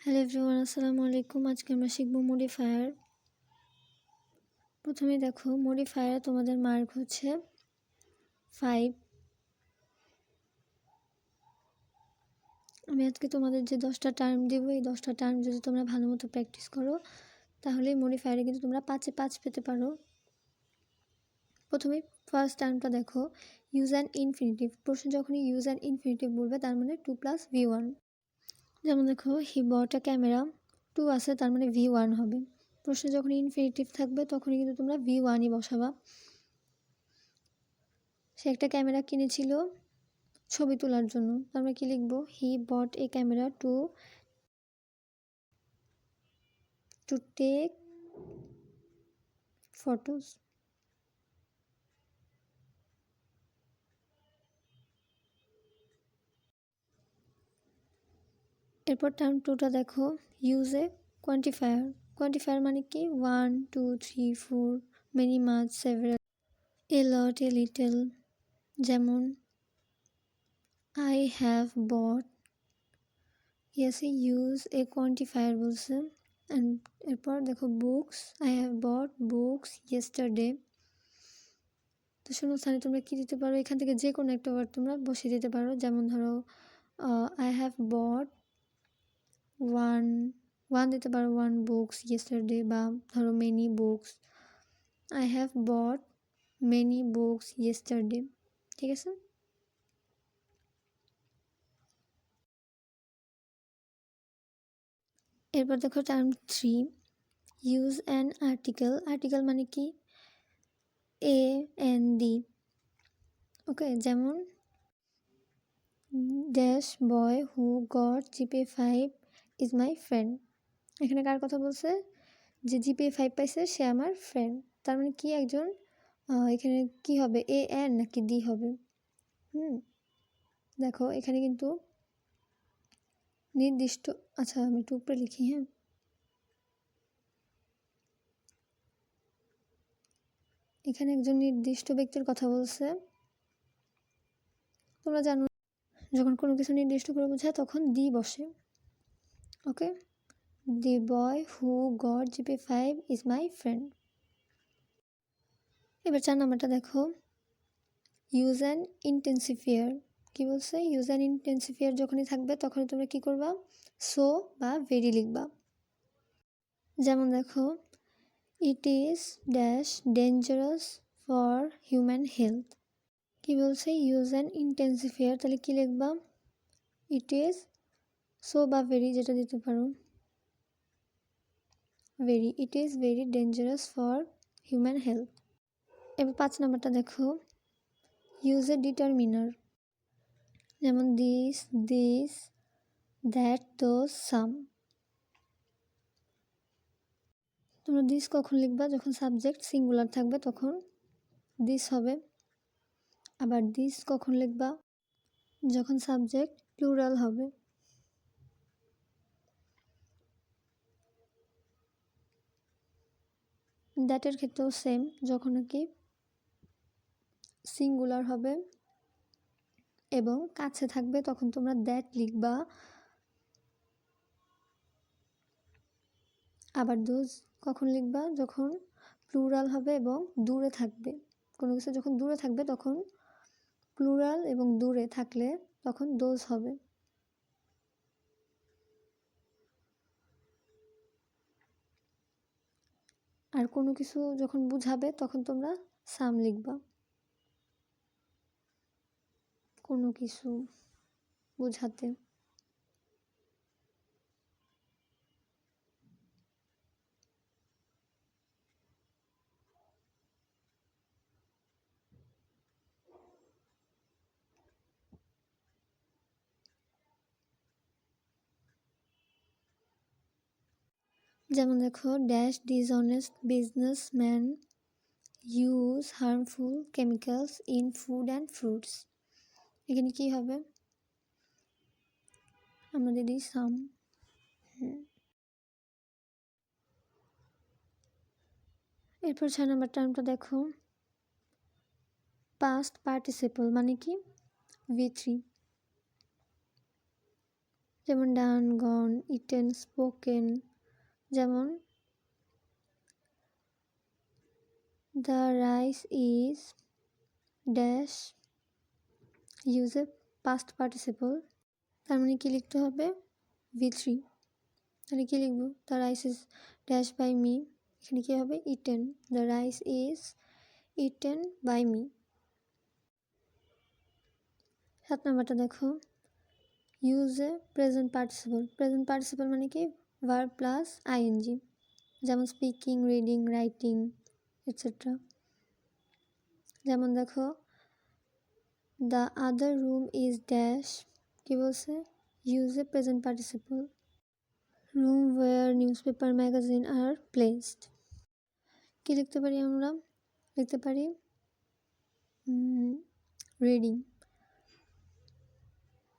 Hello everyone, আসসালামু আলাইকুম। আজকে আমরা শিখব মডিফায়ার। প্রথমে দেখো, মডিফায়ার তোমাদের মার্ক হচ্ছে 5। আমি আজকে তোমাদের যে 10টা টার্ম দেবো, এই 10টা টার্ম যদি তোমরা ভালো মতো প্র্যাকটিস করো তাহলে মডিফায়ারে কিন্তু তোমরা 5-এ 5 পেতে পারো। প্রথমে ফার্স্ট টার্মটা দেখো, ইউজ অ্যান্ড ইনফিনিটিভ। প্রশ্ন যখনই ইউজ অ্যান্ড ইনফিনিটিভ বলবে তার মানে 2 + V1। যেমন দেখো, হি বট আ ক্যামেরা, 2 আছে তার মানে V1 হবে। প্রশ্নে যখন ইনফিনিটিভ থাকবে তখনই কিন্তু তোমরা V1ই বসাবা। সে একটা ক্যামেরা কিনেছিল ছবি তোলার জন্য, আমরা কি লিখবো? হি বট এ ক্যামেরা টু টেক ফটোস। এরপর টার্ম 2টা দেখো, ইউজ এ কোয়ান্টিফায়ার। কোয়ান্টিফায়ার মানে কি? 1, 2, 3, 4, many, much, several, a lot, a little. যেমন আই হ্যাভ বট, ইয়াসে ইউজ এ কোয়ান্টিফায়ার বলছে। অ্যান্ড এরপর দেখো books, I have bought books yesterday. তো শূন্যস্থানে তোমরা কী দিতে পারো? এখান থেকে যে কোনো একটা ওয়ার্ড তোমরা বসিয়ে দিতে পারো। যেমন ধরো আই হ্যাভ বট ওয়ান দিতে পারো, 1 বুকস ইয়েস্টারডে। বা ধরো many books, I have bought many books yesterday. ঠিক আছে? এরপর দেখো term 3, use an article. Article মানে কি? A an the. ওকে, যেমন dash boy who got GPA 5 is my friend. এখানে কার কথা বলছে? যে জিপে 5 পাইছে সে আমার ফ্রেন্ড। তার মানে কি? একজন এখানে কি হবে? এ এন নাকি ডি হবে? দেখো এখানে কিন্তু নির্দিষ্ট, আচ্ছা আমি একটু উপরে লিখি। হ্যাঁ, এখানে একজন নির্দিষ্ট ব্যক্তির কথা বলছে। তোমরা জানো যখন কোনো কিছু নির্দিষ্ট করে বোঝায় তখন দি বসে। Okay, the boy who got GPA 5 is my friend. এবার 4 নাম্বারটা দেখো, ইউজ অ্যান ইন্টেন্সিফায়ার। কি বলছে? ইউজ অ্যান ইন্টেন্সিফায়ার যখনই থাকবে তখনই তোমরা কি করবা? সো বা ভেরি লিখবা। যেমন দেখো, it is dash dangerous for human health. কি বলছে? ইউজ অ্যান ইন্টেন্সিফায়ার, তাহলে কি লিখবা? ইট ইজ সো বা ভেরি, যেটা দিতে পারো very. It is very dangerous for human health. এবার 5 নাম্বারটা দেখো, ইউজ এ ডিটারমিনার। যেমন দিস দ্যাট দোজ সাম। তোমরা দিস কখন লিখবা? যখন সাবজেক্ট সিঙ্গুলার থাকবে তখন দিস হবে। আবার দিস কখন লিখবা? যখন সাবজেক্ট প্লুরাল হবে। দ্যাটের ক্ষেত্রেও সেম, যখন নাকি সিঙ্গুলার হবে এবং কাছে থাকবে তখন তোমরা দ্যাট লিখবা। আবার দোজ কখন লিখবা? যখন প্লুরাল হবে এবং দূরে থাকবে। কোনো কিছু যখন দূরে থাকবে তখন প্লুরাল, এবং দূরে থাকলে তখন দোজ হবে। আর কোনো কিছু যখন বুঝাবে তখন তোমরা সাম লিখবা। কোনো কিছু বোঝাতে। যেমন দেখো, dash dishonest businessman use harmful chemicals in food and fruits. এখানে কি হবে? আমরা দিদি সাম। এরপর 6 নম্বর টার্মটা দেখো, পাস্ট পার্টিসিপল মানে কি? V3। যেমন ডান, গন, ইটেন, স্পোকেন। যেমন the rice is dash, use a past participle. তার মানে কি লিখতে হবে? V3। তাহলে কি লিখবো? The rice is dash by me, এখানে কি হবে? Eaten. The rice is eaten by me. 7 নাম্বারটা দেখো, use a present participle. Present participle মানে কি? Verb plus ING. যেমন স্পিকিং, রিডিং, রাইটিং এটসেট্রা। যেমন দেখো, the other room is dash, কি বলছে? Use a present participle. Room where newspaper magazine are placed. কি লিখতে পারি আমরা? লিখতে পারি reading.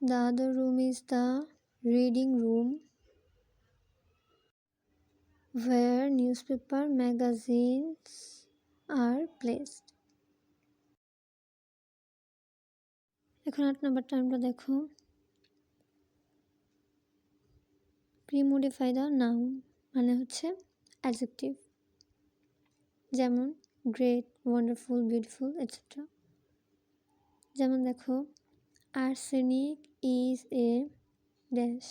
The other room is the reading room where newspaper magazines are placed. এখন 8 নাম্বারটা আমরা দেখো, প্রিমোডিফাই দ্য নাউন মানে হচ্ছে অ্যাডজেক্টিভ। যেমন গ্রেট, ওয়ান্ডারফুল, বিউটিফুল এটসেট্রা। যেমন দেখো, আর্সেনিক ইজ এ ড্যাশ,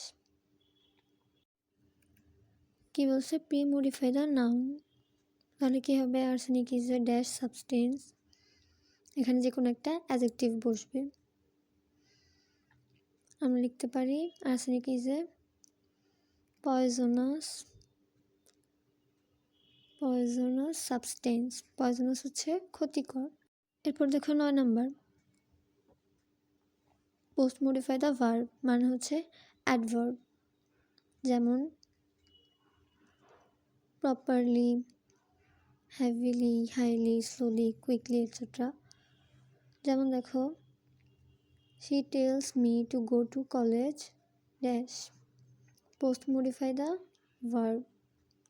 কি বলছে? Premodify the noun. তাহলে কি হবে? Arsenic is a dash substance, এখানে যে কোনো একটা অ্যাডজেক্টিভ বসবে। আমরা লিখতে পারি arsenic is a poisonous substance. Poisonous হচ্ছে ক্ষতিকর। এরপর দেখো 9 number, post modify the verb মানে হচ্ছে অ্যাডভার্ব। যেমন properly, heavily, highly, slowly, quickly etcetera. যেমন দেখো, she tells me to go to college dash, post modify the verb.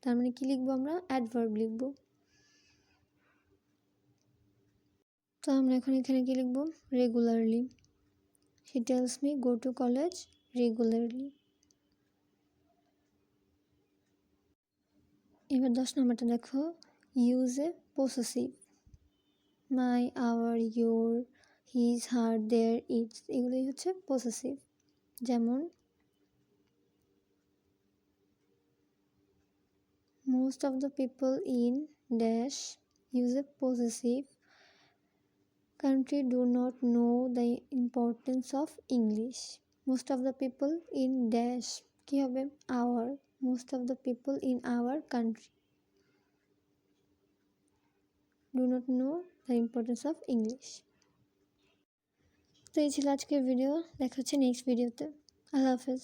তার মানে কি লিখবো আমরা? অ্যাডভার্ব লিখবো। তো আমরা এখন এখানে কি লিখবো? Regularly. She tells me go to college regularly. এবার 10 নাম্বারটা দেখো, use a possessive. My, our, your, his, her, their, its, এগুলোই হচ্ছে পসেসিভ। যেমন most of the people in dash, use a possessive country do not know the importance of English. Most of the people in dash, কি হবে? our, most of the people in our country do not know the importance of English. তো এই ছিল আজকের video, দেখা হচ্ছে next ভিডিওতে। আল্লাহ হাফেজ।